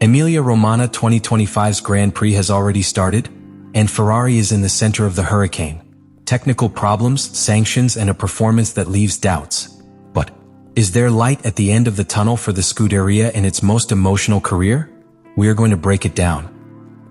Emilia Romagna 2025's Grand Prix has already started, and Ferrari is in the center of the hurricane. Technical problems, sanctions, and a performance that leaves doubts. But is there light at the end of the tunnel for the Scuderia in its most emotional career? We are going to break it down.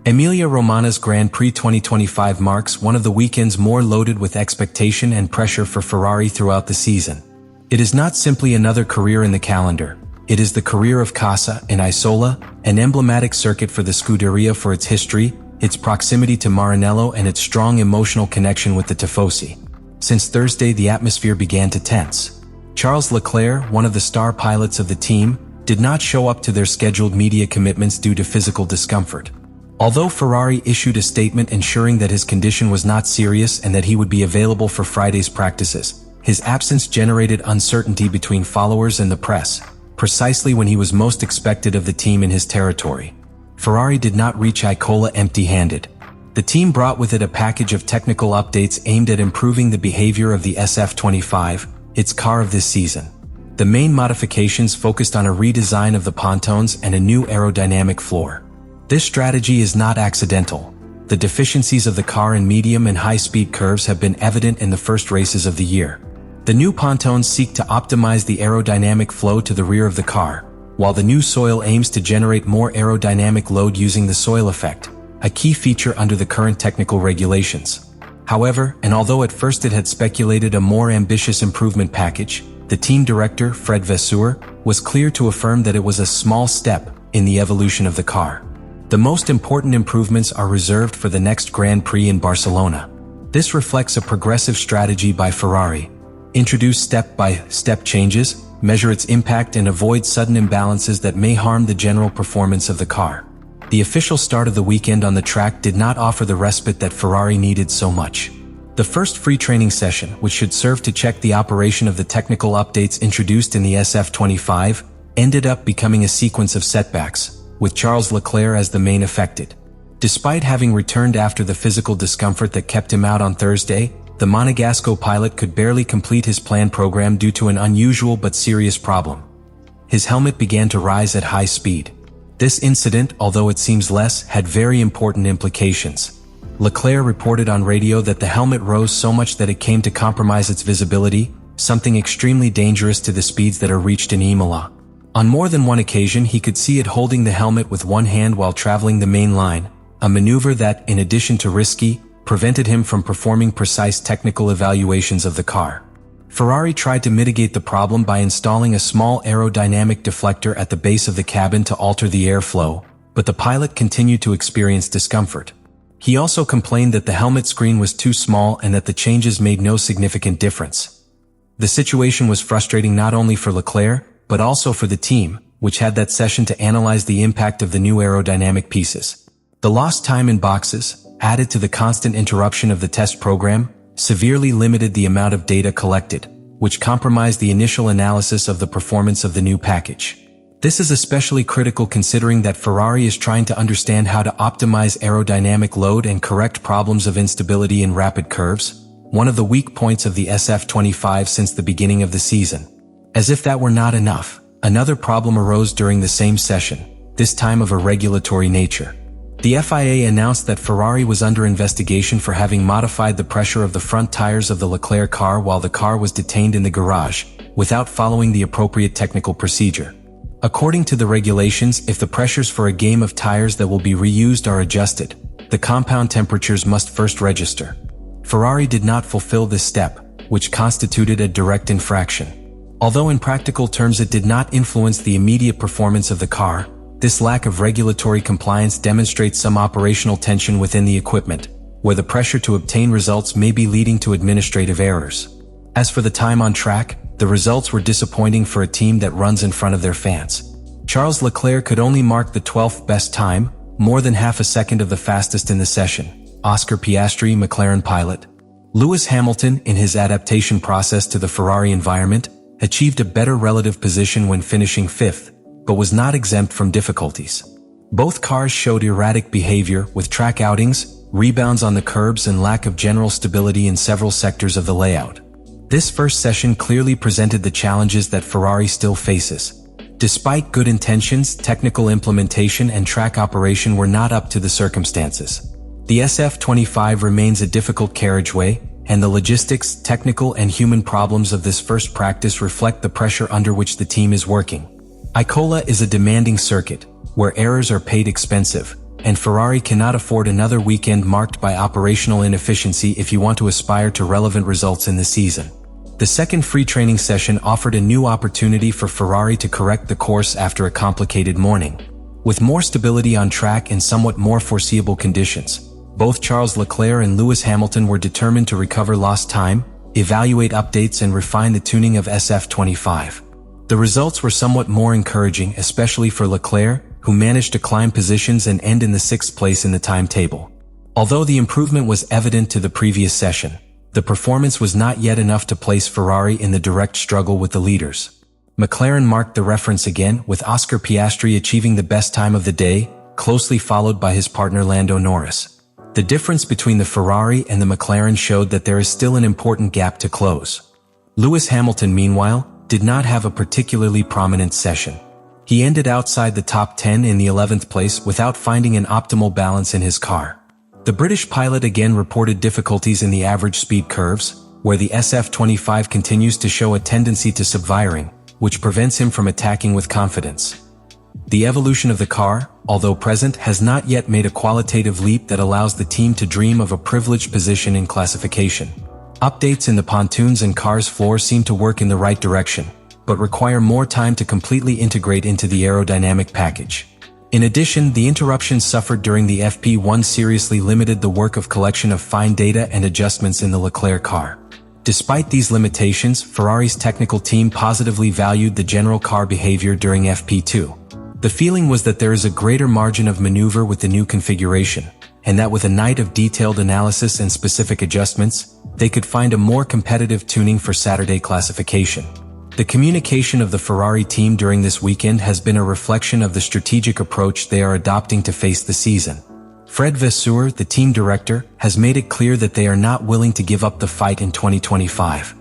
Emilia Romagna's Grand Prix 2025 marks one of the weekends more loaded with expectation and pressure for Ferrari throughout the season. It is not simply another career in the calendar. It is the career of Casa in Imola, an emblematic circuit for the Scuderia for its history, its proximity to Maranello, and its strong emotional connection with the Tifosi. Since Thursday, the atmosphere began to tense. Charles Leclerc, one of the star pilots of the team, did not show up to their scheduled media commitments due to physical discomfort. Although Ferrari issued a statement ensuring that his condition was not serious and that he would be available for Friday's practices, his absence generated uncertainty between followers and the press, precisely when he was most expected of the team in his territory. Ferrari did not reach Imola empty-handed. The team brought with it a package of technical updates aimed at improving the behavior of the SF25, its car of this season. The main modifications focused on a redesign of the pontoons and a new aerodynamic floor. This strategy is not accidental. The deficiencies of the car in medium and high-speed curves have been evident in the first races of the year. The new pontoons seek to optimize the aerodynamic flow to the rear of the car, while the new soil aims to generate more aerodynamic load using the soil effect, a key feature under the current technical regulations. However, and although at first it had speculated a more ambitious improvement package, the team director, Fred Vasseur, was clear to affirm that it was a small step in the evolution of the car. The most important improvements are reserved for the next Grand Prix in Barcelona. This reflects a progressive strategy by Ferrari. Introduce step-by-step changes, measure its impact, and avoid sudden imbalances that may harm the general performance of the car. The official start of the weekend on the track did not offer the respite that Ferrari needed so much. The first free training session, which should serve to check the operation of the technical updates introduced in the SF25, ended up becoming a sequence of setbacks, with Charles Leclerc as the main affected. Despite having returned after the physical discomfort that kept him out on Thursday, the Monegasco pilot could barely complete his planned program due to an unusual but serious problem. His helmet began to rise at high speed. This incident, although it seems less, had very important implications. Leclerc reported on radio that the helmet rose so much that it came to compromise its visibility, something extremely dangerous to the speeds that are reached in Imola. On more than one occasion, he could see it holding the helmet with one hand while traveling the main line, a maneuver that, in addition to risky, prevented him from performing precise technical evaluations of the car. Ferrari tried to mitigate the problem by installing a small aerodynamic deflector at the base of the cabin to alter the airflow, but the pilot continued to experience discomfort. He also complained that the helmet screen was too small and that the changes made no significant difference. The situation was frustrating not only for Leclerc, but also for the team, which had that session to analyze the impact of the new aerodynamic pieces. The lost time in boxes, added to the constant interruption of the test program, severely limited the amount of data collected, which compromised the initial analysis of the performance of the new package. This is especially critical considering that Ferrari is trying to understand how to optimize aerodynamic load and correct problems of instability in rapid curves, one of the weak points of the SF25 since the beginning of the season. As if that were not enough, another problem arose during the same session, this time of a regulatory nature. The FIA announced that Ferrari was under investigation for having modified the pressure of the front tires of the Leclerc car while the car was detained in the garage, without following the appropriate technical procedure. According to the regulations, if the pressures for a game of tires that will be reused are adjusted, the compound temperatures must first register. Ferrari did not fulfill this step, which constituted a direct infraction. Although in practical terms it did not influence the immediate performance of the car, this lack of regulatory compliance demonstrates some operational tension within the equipment, where the pressure to obtain results may be leading to administrative errors. As for the time on track, the results were disappointing for a team that runs in front of their fans. Charles Leclerc could only mark the 12th best time, more than half a second of the fastest in the session. Oscar Piastri, McLaren pilot. Lewis Hamilton, in his adaptation process to the Ferrari environment, achieved a better relative position when finishing 5th, but was not exempt from difficulties. Both cars showed erratic behavior, with track outings, rebounds on the curbs, and lack of general stability in several sectors of the layout. This first session clearly presented the challenges that Ferrari still faces. Despite good intentions, technical implementation and track operation were not up to the circumstances. The SF25 remains a difficult carriageway, and the logistics, technical and human problems of this first practice reflect the pressure under which the team is working. Imola is a demanding circuit, where errors are paid expensive, and Ferrari cannot afford another weekend marked by operational inefficiency if you want to aspire to relevant results in the season. The second free training session offered a new opportunity for Ferrari to correct the course after a complicated morning. With more stability on track and somewhat more foreseeable conditions, both Charles Leclerc and Lewis Hamilton were determined to recover lost time, evaluate updates and refine the tuning of SF25. The results were somewhat more encouraging, especially for Leclerc, who managed to climb positions and end in the 6th place in the timetable. Although the improvement was evident to the previous session, the performance was not yet enough to place Ferrari in the direct struggle with the leaders. McLaren marked the reference again, with Oscar Piastri achieving the best time of the day, closely followed by his partner Lando Norris. The difference between the Ferrari and the McLaren showed that there is still an important gap to close. Lewis Hamilton, meanwhile, did not have a particularly prominent session. He ended outside the top 10 in the 11th place without finding an optimal balance in his car. The British pilot again reported difficulties in the average speed curves, where the SF25 continues to show a tendency to subviring, which prevents him from attacking with confidence. The evolution of the car, although present, has not yet made a qualitative leap that allows the team to dream of a privileged position in classification. Updates in the pontoons and car's floor seem to work in the right direction, but require more time to completely integrate into the aerodynamic package. In addition, the interruptions suffered during the FP1 seriously limited the work of collection of fine data and adjustments in the Leclerc car. Despite these limitations, Ferrari's technical team positively valued the general car behavior during FP2. The feeling was that there is a greater margin of maneuver with the new configuration, and that with a night of detailed analysis and specific adjustments, they could find a more competitive tuning for Saturday classification. The communication of the Ferrari team during this weekend has been a reflection of the strategic approach they are adopting to face the season. Fred Vasseur, the team director, has made it clear that they are not willing to give up the fight in 2025.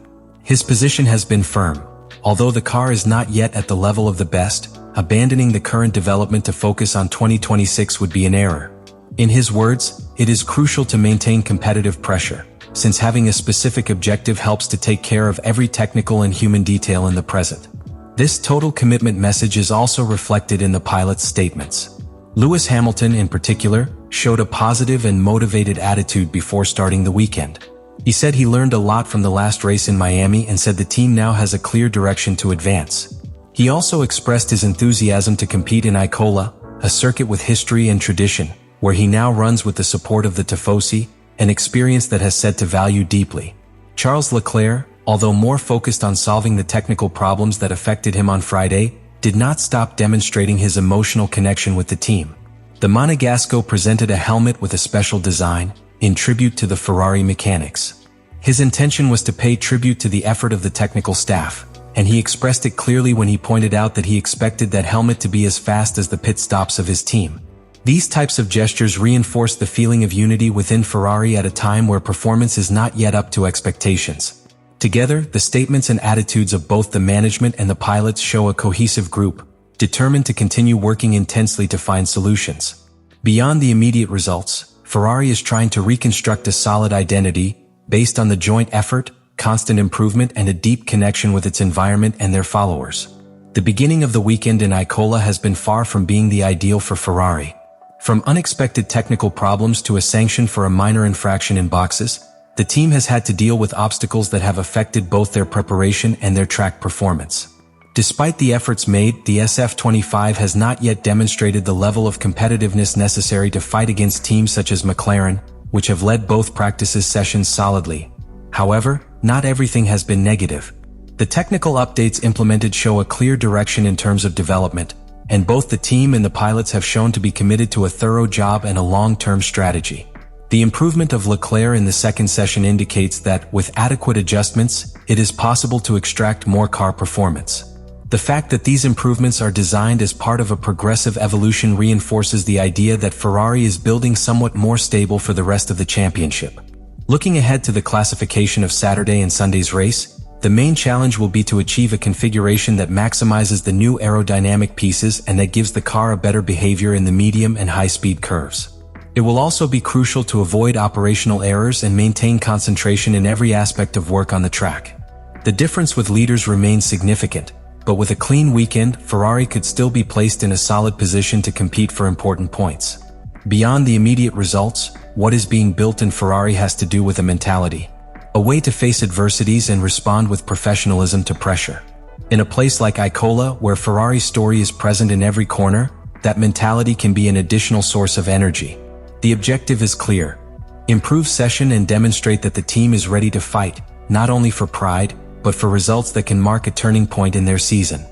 His position has been firm. Although the car is not yet at the level of the best, abandoning the current development to focus on 2026 would be an error. In his words, it is crucial to maintain competitive pressure, since having a specific objective helps to take care of every technical and human detail in the present. This total commitment message is also reflected in the pilot's statements. Lewis Hamilton, in particular, showed a positive and motivated attitude before starting the weekend. He said he learned a lot from the last race in Miami and said the team now has a clear direction to advance. He also expressed his enthusiasm to compete in Imola, a circuit with history and tradition, where he now runs with the support of the Tifosi, an experience that has said to value deeply. Charles Leclerc, although more focused on solving the technical problems that affected him on Friday, did not stop demonstrating his emotional connection with the team. The Monegasco presented a helmet with a special design, in tribute to the Ferrari mechanics. His intention was to pay tribute to the effort of the technical staff, and he expressed it clearly when he pointed out that he expected that helmet to be as fast as the pit stops of his team. These types of gestures reinforce the feeling of unity within Ferrari at a time where performance is not yet up to expectations. Together, the statements and attitudes of both the management and the pilots show a cohesive group, determined to continue working intensely to find solutions. Beyond the immediate results, Ferrari is trying to reconstruct a solid identity, based on the joint effort, constant improvement and a deep connection with its environment and their followers. The beginning of the weekend in Imola has been far from being the ideal for Ferrari. From unexpected technical problems to a sanction for a minor infraction in boxes, the team has had to deal with obstacles that have affected both their preparation and their track performance. Despite the efforts made, the SF25 has not yet demonstrated the level of competitiveness necessary to fight against teams such as McLaren, which have led both practices sessions solidly. However, not everything has been negative. The technical updates implemented show a clear direction in terms of development, and both the team and the pilots have shown to be committed to a thorough job and a long-term strategy. The improvement of Leclerc in the second session indicates that, with adequate adjustments, it is possible to extract more car performance. The fact that these improvements are designed as part of a progressive evolution reinforces the idea that Ferrari is building somewhat more stable for the rest of the championship. Looking ahead to the classification of Saturday and Sunday's race, The main challenge will be to achieve a configuration that maximizes the new aerodynamic pieces and that gives the car a better behavior in the medium and high-speed curves. It will also be crucial to avoid operational errors and maintain concentration in every aspect of work on the track. The difference with leaders remains significant, but with a clean weekend, Ferrari could still be placed in a solid position to compete for important points. Beyond the immediate results, what is being built in Ferrari has to do with a mentality. A way to face adversities and respond with professionalism to pressure. In a place like Imola, where Ferrari's story is present in every corner, that mentality can be an additional source of energy. The objective is clear. Improve session and demonstrate that the team is ready to fight, not only for pride, but for results that can mark a turning point in their season.